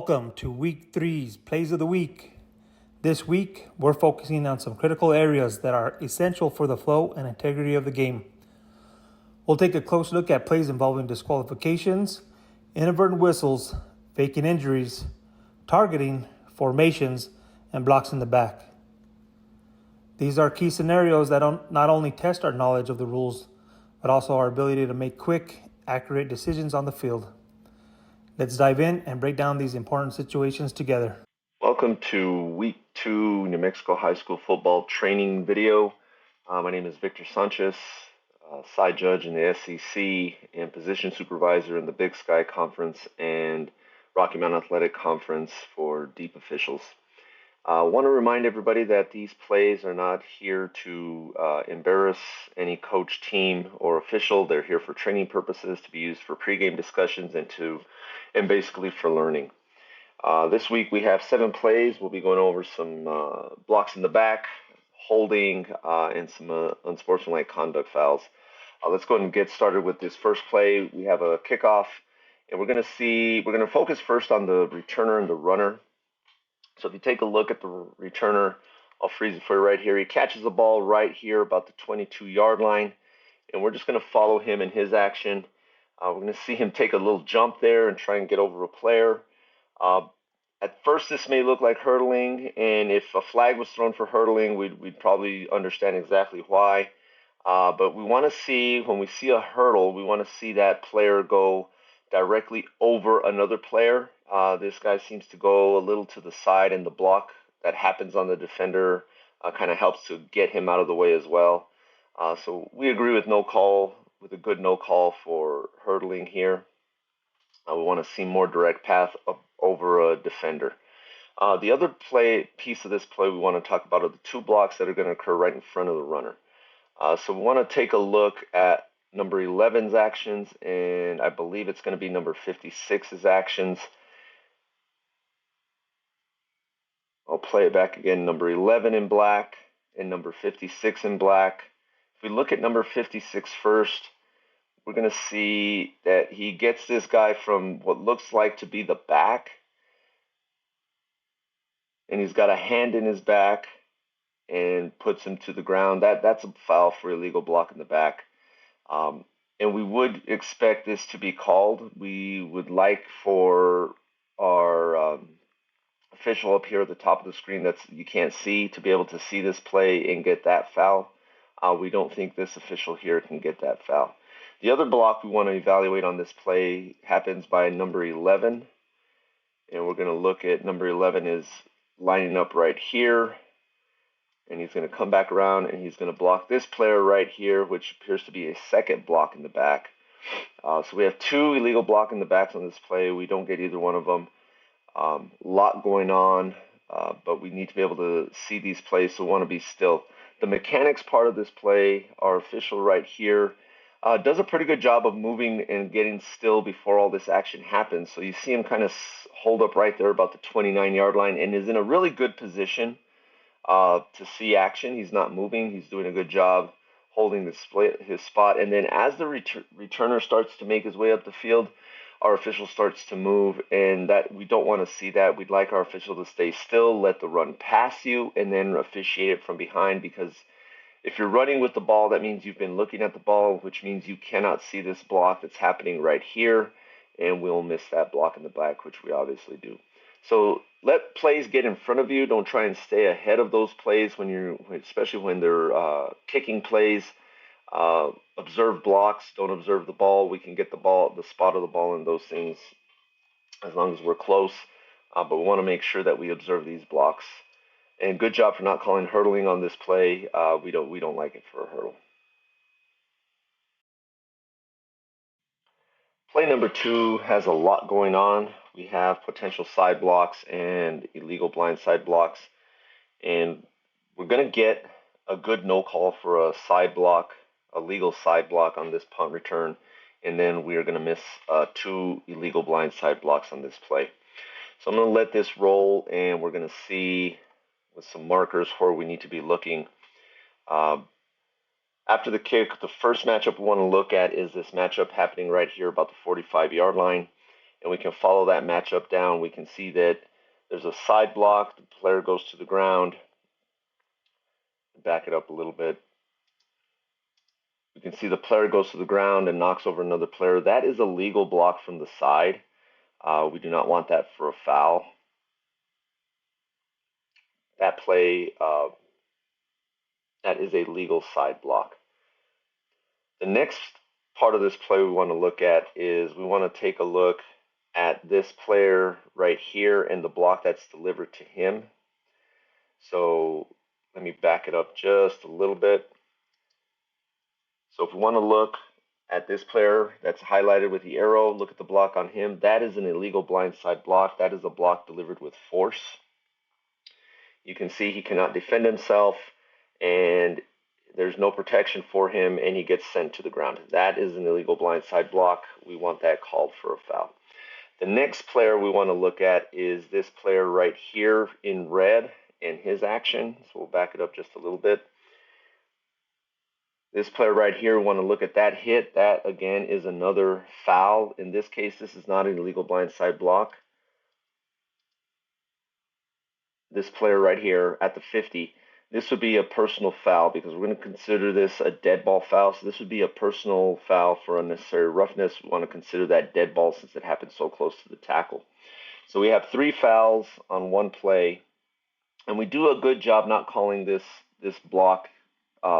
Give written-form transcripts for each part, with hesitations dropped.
Welcome to Week 3's Plays of the Week. This week, we're focusing on some critical areas that are essential for the flow and integrity of the game. We'll take a close look at plays involving disqualifications, inadvertent whistles, faking injuries, targeting, formations, and blocks in the back. These are key scenarios that not only test our knowledge of the rules, but also our ability to make quick, accurate decisions on the field. Let's dive in and break down these important situations together. Welcome to Week 2 New Mexico High School football training video. My name is Victor Sanchez, side judge in the SEC and position supervisor in the Big Sky Conference and Rocky Mountain Athletic Conference for deep officials. I want to remind everybody that these plays are not here to embarrass any coach, team, or official. They're here for training purposes, to be used for pregame discussions and basically for learning. This week we have 7 plays. We'll be going over some blocks in the back, holding, and some unsportsmanlike conduct fouls. Let's go ahead and get started with this first play. We have a kickoff, and we're going to focus first on the returner and the runner. So if you take a look at the returner, I'll freeze it for you right here. He catches the ball right here about the 22-yard line, and we're just going to follow him in his action. We're going to see him take a little jump there and try and get over a player. At first, this may look like hurdling, and if a flag was thrown for hurdling, we'd probably understand exactly why. But we want to see, when we see a hurdle, we want to see that player go directly over another player. This guy seems to go a little to the side, and the block that happens on the defender kind of helps to get him out of the way as well. So we agree with a good no call for hurdling here. We want to see more direct path over a defender. The other piece of this play we want to talk about are the 2 blocks that are going to occur right in front of the runner. So we want to take a look at number 11's actions, and I believe it's going to be number 56's actions. I'll play it back again. Number 11 in black and number 56 in black. If we look at number 56 first, we're going to see that he gets this guy from what looks like to be the back, and he's got a hand in his back and puts him to the ground. That's a foul for illegal block in the back. And we would expect this to be called. We would like for our official up here at the top of the screen that you can't see to be able to see this play and get that foul. We don't think this official here can get that foul. The other block we want to evaluate on this play happens by number 11. And we're going to look at number 11 is lining up right here. And he's going to come back around and he's going to block this player right here, which appears to be a second block in the back. So we have 2 illegal block in the backs on this play. We don't get either one of them. A lot going on, but we need to be able to see these plays, so we want to be still. The mechanics part of this play, our official right here, does a pretty good job of moving and getting still before all this action happens. So you see him kind of hold up right there about the 29-yard line and is in a really good position to see action. He's not moving. He's doing a good job holding his spot. And then as the returner starts to make his way up the field, our official starts to move, and that we don't want to see that. We'd like our official to stay still, let the run pass you, and then officiate it from behind, because if you're running with the ball, that means you've been looking at the ball, which means you cannot see this block that's happening right here, and we'll miss that block in the back, which we obviously do. So let plays get in front of you. Don't try and stay ahead of those plays especially when they're kicking plays. Observe blocks. Don't observe the ball. We can get the spot of the ball and those things as long as we're close. But we want to make sure that we observe these blocks. And good job for not calling hurdling on this play. We don't like it for a hurdle. Play number 2 has a lot going on. We have potential side blocks and illegal blindside blocks. And we're going to get a good no call for a side block, a legal side block on this punt return. And then we are going to miss 2 illegal blindside blocks on this play. So I'm going to let this roll, and we're going to see with some markers where we need to be looking. After the kick, the first matchup we want to look at is this matchup happening right here about the 45-yard line. and we can follow that matchup down. We can see that there's a side block. The player goes to the ground. Back it up a little bit. We can see the player goes to the ground and knocks over another player. That is a legal block from the side. We do not want that for a foul. That play, that is a legal side block. The next part of this play we want to look at is we want to take a look at this player right here and the block that's delivered to him. So let me back it up just a little bit. So if we want to look at this player that's highlighted with the arrow, look at the block on him. That is an illegal blindside block. That is a block delivered with force. You can see he cannot defend himself, and there's no protection for him, and he gets sent to the ground. That is an illegal blindside block. We want that called for a foul. The next player we want to look at is this player right here in red and his action. So we'll back it up just a little bit. This player right here, we want to look at that hit. That, again, is another foul. In this case, this is not an illegal blindside block. This player right here at the 50, this would be a personal foul because we're going to consider this a dead ball foul. So this would be a personal foul for unnecessary roughness. We want to consider that dead ball since it happened so close to the tackle. So we have 3 fouls on one play, and we do a good job not calling this block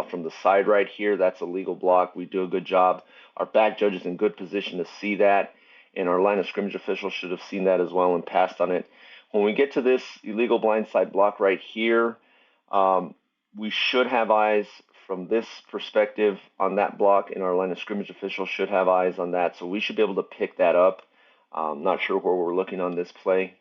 from the side right here. That's a legal block. We do a good job. Our back judge is in good position to see that, and our line of scrimmage official should have seen that as well and passed on it. When we get to this illegal blindside block right here, we should have eyes from this perspective on that block, and our line of scrimmage official should have eyes on that. So we should be able to pick that up. Not sure where we're looking on this play.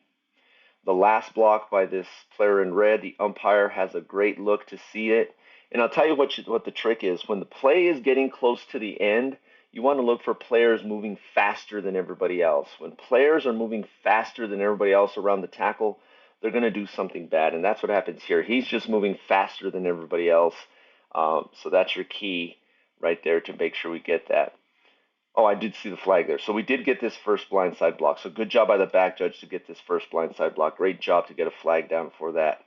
The last block by this player in red, the umpire has a great look to see it. And I'll tell you what the trick is. When the play is getting close to the end, you want to look for players moving faster than everybody else. When players are moving faster than everybody else around the tackle, they're going to do something bad. And that's what happens here. He's just moving faster than everybody else. So that's your key right there to make sure we get that. Oh, I did see the flag there. So we did get this first blindside block. So good job by the back judge to get this first blindside block. Great job to get a flag down for that.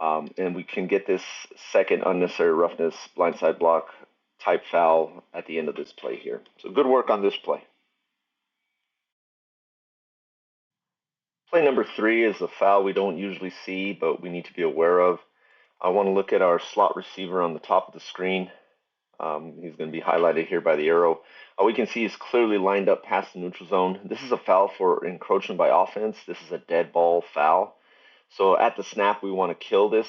And we can get this second unnecessary roughness blindside block type foul at the end of this play here. So good work on this play. Play number 3 is a foul we don't usually see, but we need to be aware of. I want to look at our slot receiver on the top of the screen. He's going to be highlighted here by the arrow. We can see he's clearly lined up past the neutral zone. This is a foul for encroachment by offense. This is a dead ball foul. So at the snap, we want to kill this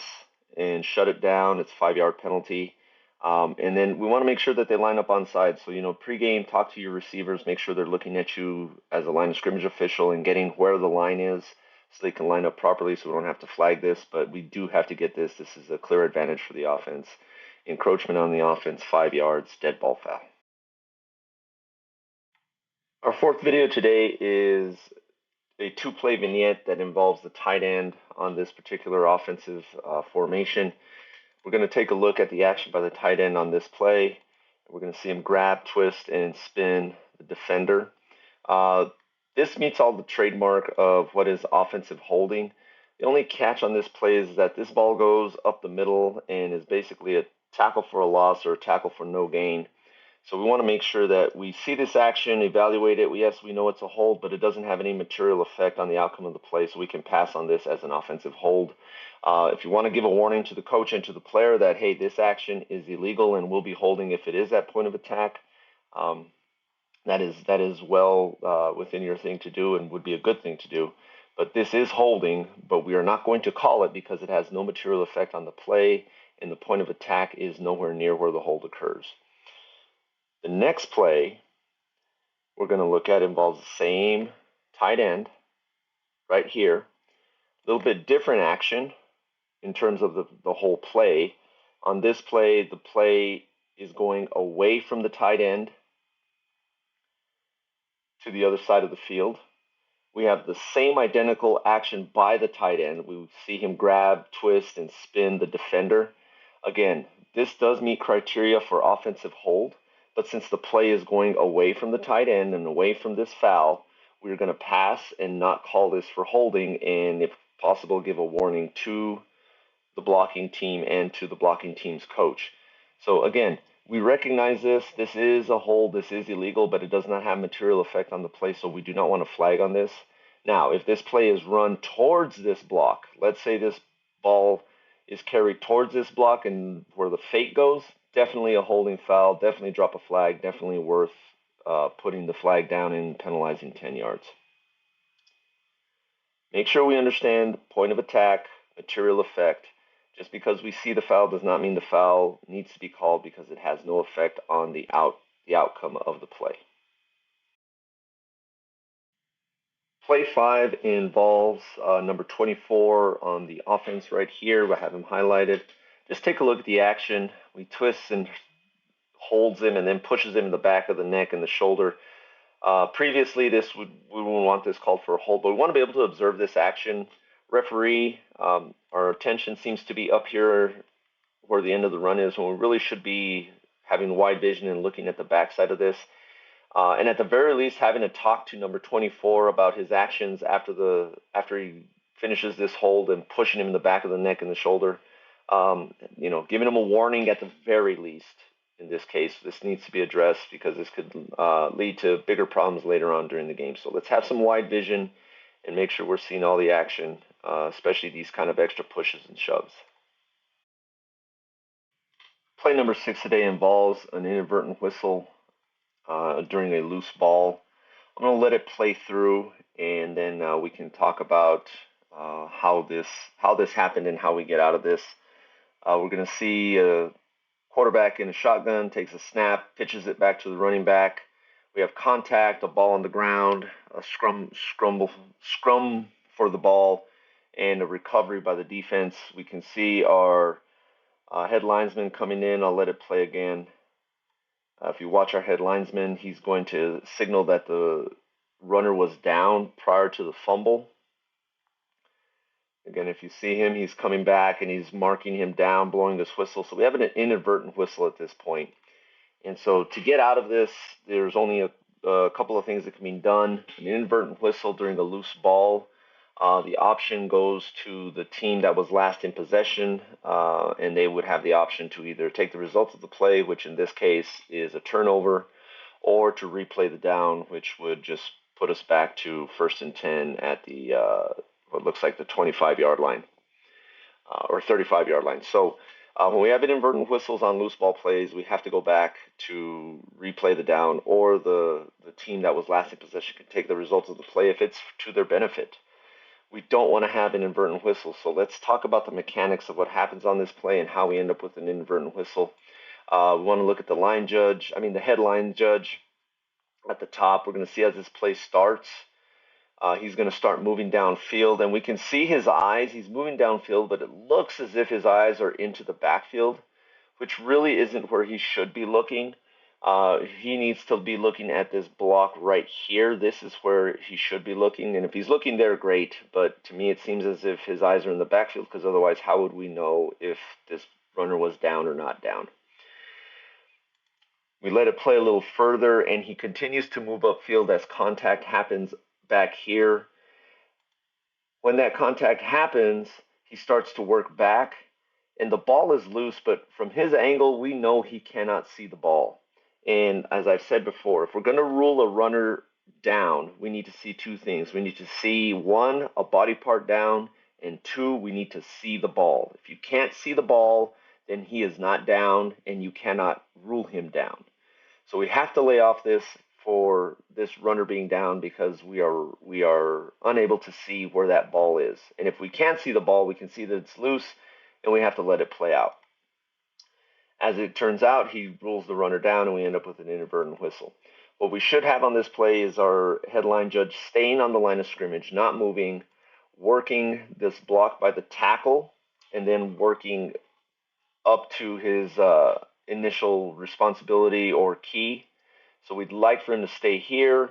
and shut it down. It's a 5-yard penalty. And then we want to make sure that they line up on side. So, pregame, talk to your receivers, make sure they're looking at you as a line of scrimmage official and getting where the line is so they can line up properly so we don't have to flag this. But we do have to get this. This is a clear advantage for the offense. Encroachment on the offense, 5 yards, dead ball foul. Our 4th video today is a 2-play vignette that involves the tight end on this particular offensive formation. We're going to take a look at the action by the tight end on this play. We're going to see him grab, twist, and spin the defender. This meets all the trademark of what is offensive holding. The only catch on this play is that this ball goes up the middle and is basically a tackle for a loss or a tackle for no gain. So we want to make sure that we see this action, evaluate it. Yes, we know it's a hold, but it doesn't have any material effect on the outcome of the play, so we can pass on this as an offensive hold. If you want to give a warning to the coach and to the player that, hey, this action is illegal and we'll be holding if it is at point of attack, that is well within your thing to do and would be a good thing to do. But this is holding, but we are not going to call it because it has no material effect on the play, and the point of attack is nowhere near where the hold occurs. The next play we're going to look at involves the same tight end right here. A little bit different action in terms of the whole play. On this play, the play is going away from the tight end to the other side of the field. We have the same identical action by the tight end. We see him grab, twist, and spin the defender. Again, this does meet criteria for offensive hold, but since the play is going away from the tight end and away from this foul, we're going to pass and not call this for holding, and if possible, give a warning to the blocking team and to the blocking team's coach. So again, we recognize this. This is a hold. This is illegal, but it does not have material effect on the play, so we do not want to flag on this. Now, if this play is run towards this block, let's say this ball is carried towards this block and where the fake goes, definitely a holding foul, definitely drop a flag, definitely worth putting the flag down and penalizing 10 yards. Make sure we understand point of attack, material effect. Just because we see the foul does not mean the foul needs to be called because it has no effect on the outcome of the play. Play 5 involves number 24 on the offense right here. We have him highlighted. Just take a look at the action. We twist and holds him and then pushes him in the back of the neck and the shoulder. Previously, we wouldn't want this called for a hold, but we want to be able to observe this action. Referee, our attention seems to be up here where the end of the run is, when we really should be having wide vision and looking at the backside of this. And at the very least, having to talk to number 24 about his actions after he finishes this hold and pushing him in the back of the neck and the shoulder. Giving him a warning at the very least. In this case, this needs to be addressed because this could lead to bigger problems later on during the game. So let's have some wide vision and make sure we're seeing all the action, especially these kind of extra pushes and shoves. Play number 6 today involves an inadvertent whistle during a loose ball. I'm going to let it play through, and then we can talk about how this happened and how we get out of this. We're going to see a quarterback in a shotgun, takes a snap, pitches it back to the running back. We have contact, a ball on the ground, a scrum for the ball, and a recovery by the defense. We can see our head linesman coming in. I'll let it play again. If you watch our head linesman, he's going to signal that the runner was down prior to the fumble. Again, if you see him, he's coming back and he's marking him down, blowing this whistle. So we have an inadvertent whistle at this point. And so to get out of this, there's only a couple of things that can be done. An inadvertent whistle during a loose ball, the option goes to the team that was last in possession, and they would have the option to either take the results of the play, which in this case is a turnover, or to replay the down, which would just put us back to 1st and 10 at the what looks like the 25-yard line or 35-yard line. So when we have inadvertent whistles on loose ball plays, we have to go back to replay the down, or the team that was last in possession can take the results of the play if it's to their benefit. We don't want to have an inadvertent whistle. So let's talk about the mechanics of what happens on this play and how we end up with an inadvertent whistle. We want to look at the head line judge at the top. We're going to see as this play starts, he's going to start moving downfield, and we can see his eyes. He's moving downfield, but it looks as if his eyes are into the backfield, which really isn't where he should be looking. He needs to be looking at this block right here. This is where he should be looking, and if he's looking there, great. But to me, it seems as if his eyes are in the backfield, because otherwise, how would we know if this runner was down or not down? We let it play a little further, and he continues to move upfield as contact happens back here. When that contact happens, he starts to work back, and the ball is loose, but from his angle, we know he cannot see the ball. And as I've said before, if we're going to rule a runner down, we need to see two things. We need to see, one, a body part down, and two, we need to see the ball. If you can't see the ball, then he is not down, and you cannot rule him down. So we have to lay off this for this runner being down because we are unable to see where that ball is. And if we can't see the ball, we can see that it's loose, and we have to let it play out. As it turns out, he rules the runner down, and we end up with an inadvertent whistle. What we should have on this play is our headline judge staying on the line of scrimmage, not moving, working this block by the tackle, and then working up to his initial responsibility or key. So we'd like for him to stay here,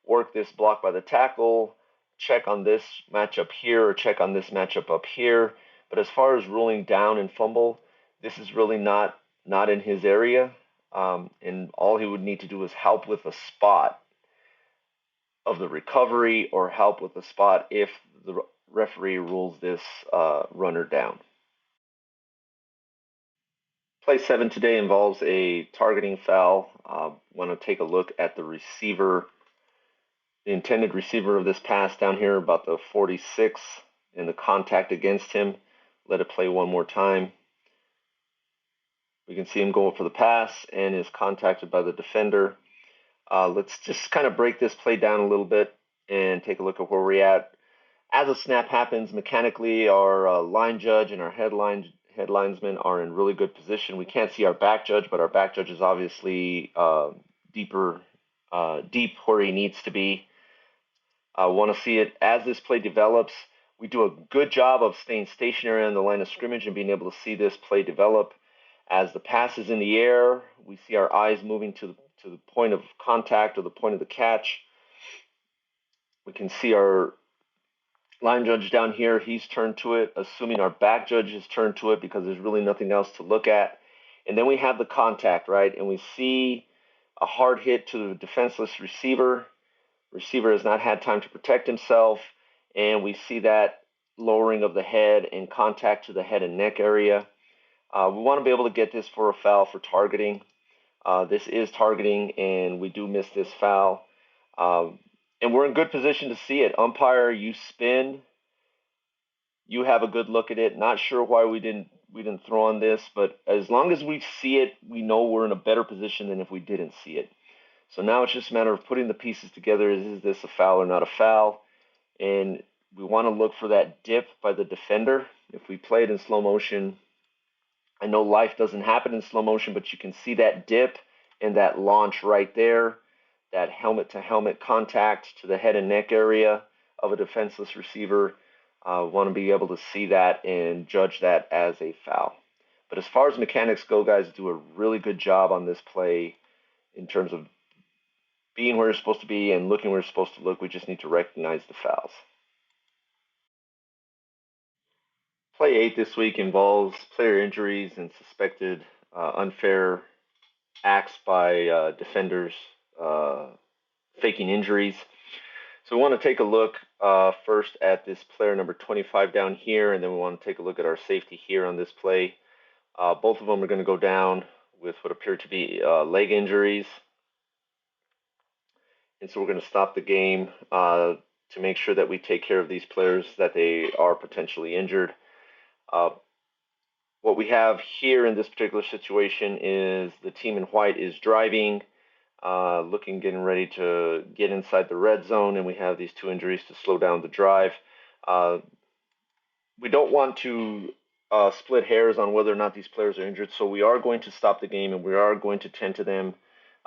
work this block by the tackle, check on this matchup here, or check on this matchup up here. But as far as ruling down and fumble, this is really not in his area. And all he would need to do is help with a spot of the recovery or help with the spot if the referee rules this runner down. Play 7 today involves a targeting foul. Want to take a look at the receiver, the intended receiver of this pass down here, about the 46, and the contact against him. Let it play one more time. We can see him going for the pass and is contacted by the defender. Let's just kind of break this play down a little bit and take a look at where we're at. As a snap happens, mechanically, our line judge and our head linesmen are in really good position. We can't see our back judge, but our back judge is obviously deep where he needs to be. I want to see it as this play develops. We do a good job of staying stationary on the line of scrimmage and being able to see this play develop. As the pass is in the air, we see our eyes moving to the point of contact or the point of the catch. We can see our line judge down here, he's turned to it, assuming our back judge has turned to it because there's really nothing else to look at. And then we have the contact, right? And we see a hard hit to the defenseless receiver. Receiver has not had time to protect himself, and we see that lowering of the head and contact to the head and neck area. We want to be able to get this for a foul for targeting. This is targeting, and we do miss this foul. And we're in good position to see it. Umpire, you spin. You have a good look at it. Not sure why we didn't throw on this, but as long as we see it, we know we're in a better position than if we didn't see it. So now it's just a matter of putting the pieces together. Is this a foul or not a foul? And we want to look for that dip by the defender. If we play it in slow motion, I know life doesn't happen in slow motion, but you can see that dip and that launch right there, that helmet-to-helmet contact to the head and neck area of a defenseless receiver. Want to be able to see that and judge that as a foul. But as far as mechanics go, guys do a really good job on this play in terms of being where you're supposed to be and looking where you're supposed to look. We just need to recognize the fouls. Play 8 this week involves player injuries and suspected unfair acts by defenders faking injuries. So we want to take a look first at this player number 25 down here, and then we want to take a look at our safety here on this play. Both of them are going to go down with what appear to be leg injuries. And so we're going to stop the game to make sure that we take care of these players, that they are potentially injured. What we have here in this particular situation is the team in white is driving, getting ready to get inside the red zone, and we have these two injuries to slow down the drive. We don't want to split hairs on whether or not these players are injured, so we are going to stop the game and we are going to tend to them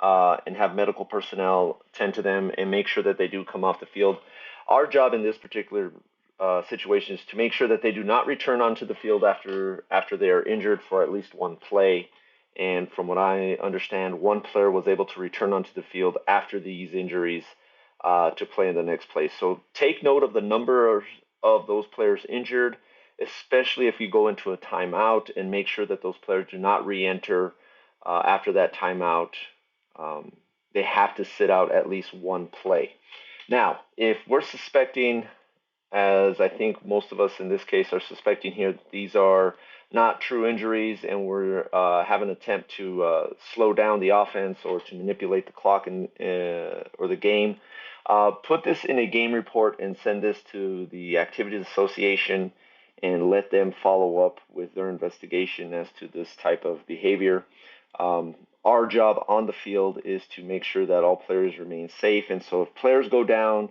and have medical personnel tend to them and make sure that they do come off the field. Our job in this particular situation is to make sure that they do not return onto the field after they are injured for at least one play. And from what I understand, one player was able to return onto the field after these injuries to play in the next play. So take note of the number of those players injured, especially if you go into a timeout, and make sure that those players do not re-enter after that timeout. They have to sit out at least one play. Now, if we're suspecting, as I think most of us in this case are suspecting here, that these are not true injuries and we're have an attempt to slow down the offense or to manipulate the clock or the game, put this in a game report and send this to the Activities Association and let them follow up with their investigation as to this type of behavior. Our job on the field is to make sure that all players remain safe, and so if players go down,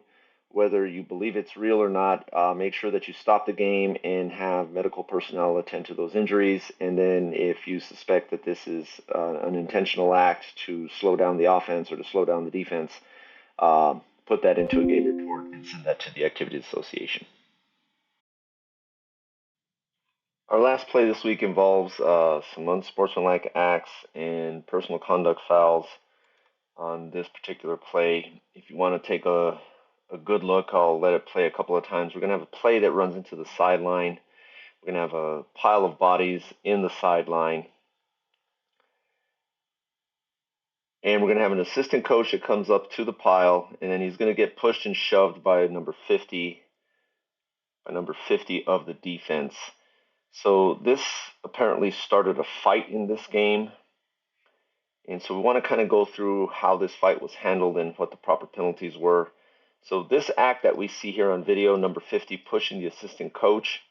whether you believe it's real or not, make sure that you stop the game and have medical personnel attend to those injuries. And then if you suspect that this is an intentional act to slow down the offense or to slow down the defense, put that into a game report and send that to the Activities Association. Our last play this week involves some unsportsmanlike acts and personal conduct fouls on this particular play. If you want to take a good look, I'll let it play a couple of times. We're going to have a play that runs into the sideline. We're going to have a pile of bodies in the sideline. And we're going to have an assistant coach that comes up to the pile, and then he's going to get pushed and shoved by number 50 of the defense. So this apparently started a fight in this game. And so we want to kind of go through how this fight was handled and what the proper penalties were. So this act that we see here on video, number 50 pushing the assistant coach,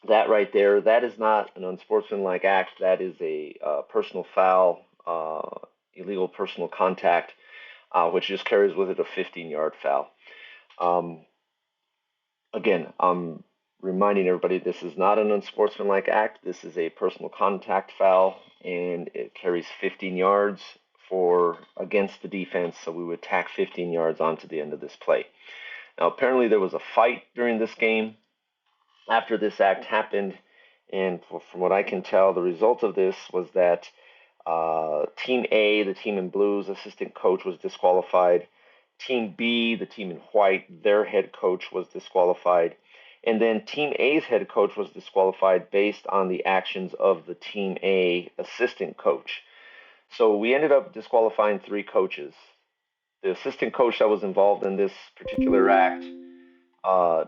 that right there, that is not an unsportsmanlike act. That is a personal foul, illegal personal contact, which just carries with it a 15-yard foul. Again, I'm reminding everybody this is not an unsportsmanlike act. This is a personal contact foul, and it carries 15 yards against the defense, so we would tack 15 yards onto the end of this play. Now, apparently there was a fight during this game after this act happened, and from what I can tell, the result of this was that Team A, the team in blue's assistant coach, was disqualified. Team B, the team in white, their head coach was disqualified. And then Team A's head coach was disqualified based on the actions of the Team A assistant coach. So we ended up disqualifying 3 coaches. The assistant coach that was involved in this particular act,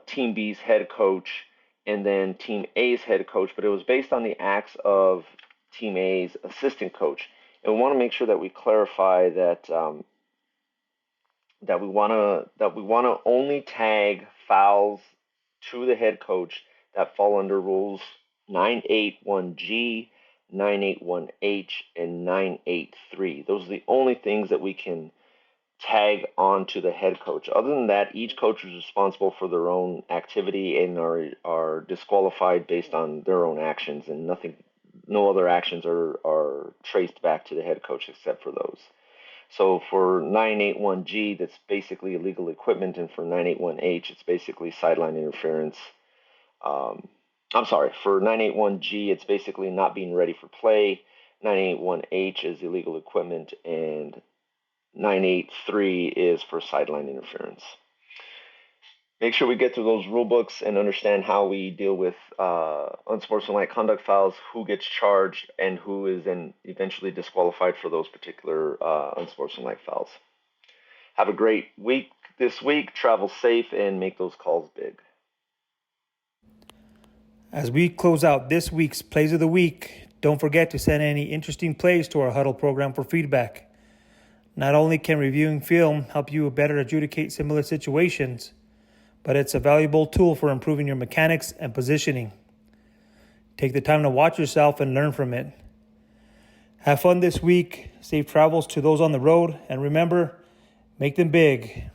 Team B's head coach, and then Team A's head coach, but it was based on the acts of Team A's assistant coach. And we want to make sure that we clarify that that we want to only tag fouls to the head coach that fall under rules 981G, 981H, and 983. Those are the only things that we can tag on to the head coach. Other than that, each coach is responsible for their own activity and are disqualified based on their own actions, and no other actions are traced back to the head coach except for those. So for 981G, that's basically illegal equipment, and for 981H, it's basically sideline interference. I'm sorry, for 981G, it's basically not being ready for play. 981H is illegal equipment, and 983 is for sideline interference. Make sure we get through those rule books and understand how we deal with unsportsmanlike conduct fouls, who gets charged, and who is then eventually disqualified for those particular unsportsmanlike fouls. Have a great week this week. Travel safe and make those calls big. As we close out this week's Plays of the Week, don't forget to send any interesting plays to our Huddle program for feedback. Not only can reviewing film help you better adjudicate similar situations, but it's a valuable tool for improving your mechanics and positioning. Take the time to watch yourself and learn from it. Have fun this week, safe travels to those on the road, and remember, make them big.